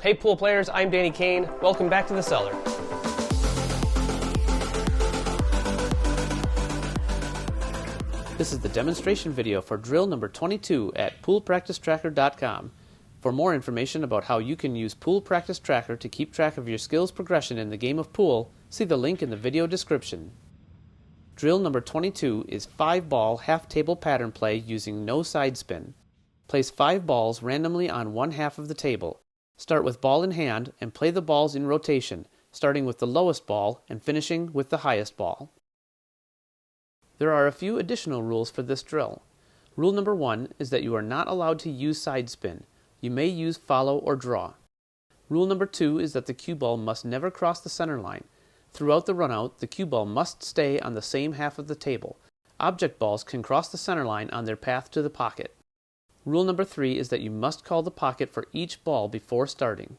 Hey pool players, I'm Danny Kane. Welcome back to the Cellar. This is the demonstration video for drill number 22 at poolpracticetracker.com. For more information about how you can use Pool Practice Tracker to keep track of your skills progression in the game of pool, see the link in the video description. Drill number 22 is 5-ball half-table pattern play using no side spin. Place 5 balls randomly on one half of the table. Start with ball in hand and play the balls in rotation, starting with the lowest ball and finishing with the highest ball. There are a few additional rules for this drill. Rule number 1 is that you are not allowed to use side spin. You may use follow or draw. Rule number 2 is that the cue ball must never cross the center line. Throughout the runout, the cue ball must stay on the same half of the table. Object balls can cross the center line on their path to the pocket. Rule number 3 is that you must call the pocket for each ball before starting.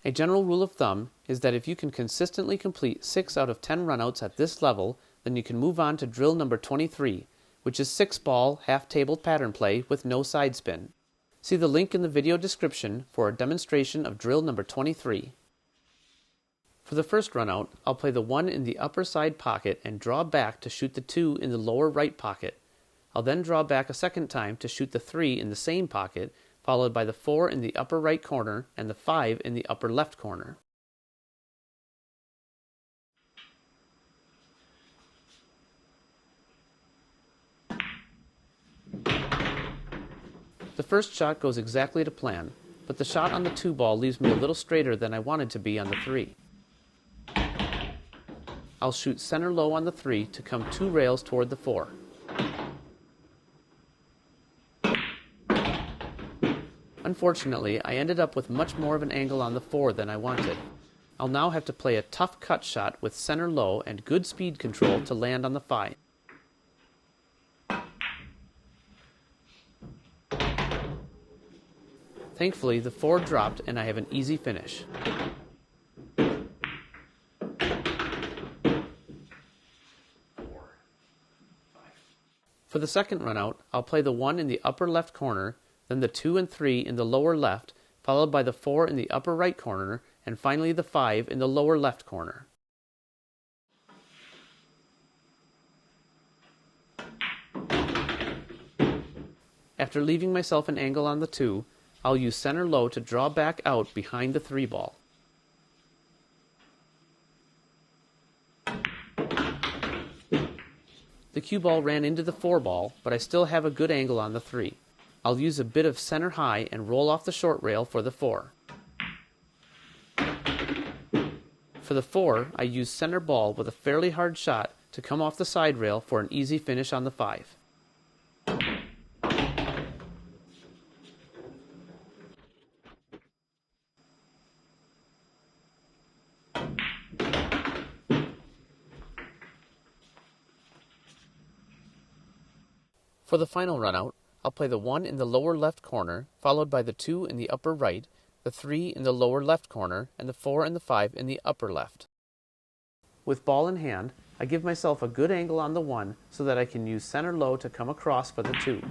A general rule of thumb is that if you can consistently complete 6 out of 10 runouts at this level, then you can move on to drill number 23, which is 6-ball half-table pattern play with no side spin. See the link in the video description for a demonstration of drill number 23. For the first runout, I'll play the 1 in the upper side pocket and draw back to shoot the 2 in the lower right pocket. I'll then draw back a second time to shoot the 3 in the same pocket, followed by the 4 in the upper right corner and the 5 in the upper left corner. The first shot goes exactly to plan, but the shot on the 2 ball leaves me a little straighter than I wanted to be on the 3. I'll shoot center low on the 3 to come 2 rails toward the 4. Unfortunately, I ended up with much more of an angle on the 4 than I wanted. I'll now have to play a tough cut shot with center low and good speed control to land on the 5. Thankfully, the 4 dropped and I have an easy finish. For the second runout, I'll play the 1 in the upper left corner, then the 2 and 3 in the lower left, followed by the 4 in the upper right corner, and finally the 5 in the lower left corner. After leaving myself an angle on the 2, I'll use center low to draw back out behind the 3 ball. The cue ball ran into the 4 ball, but I still have a good angle on the 3. I'll use a bit of center high and roll off the short rail for the 4. For the 4, I use center ball with a fairly hard shot to come off the side rail for an easy finish on the 5. For the final runout, I'll play the 1 in the lower left corner, followed by the 2 in the upper right, the 3 in the lower left corner, and the 4 and the 5 in the upper left. With ball in hand, I give myself a good angle on the 1 so that I can use center low to come across for the 2.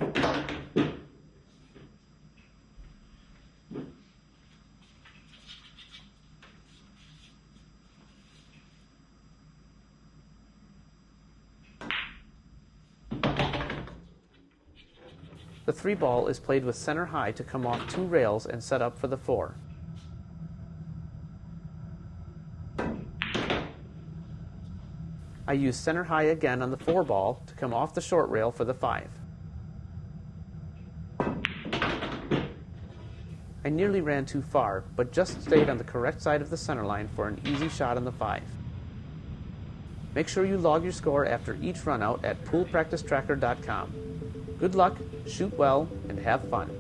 The 3 ball is played with center high to come off 2 rails and set up for the 4. I use center high again on the 4 ball to come off the short rail for the 5. I nearly ran too far, but just stayed on the correct side of the center line for an easy shot on the 5. Make sure you log your score after each runout at poolpracticetracker.com. Good luck, shoot well, and have fun.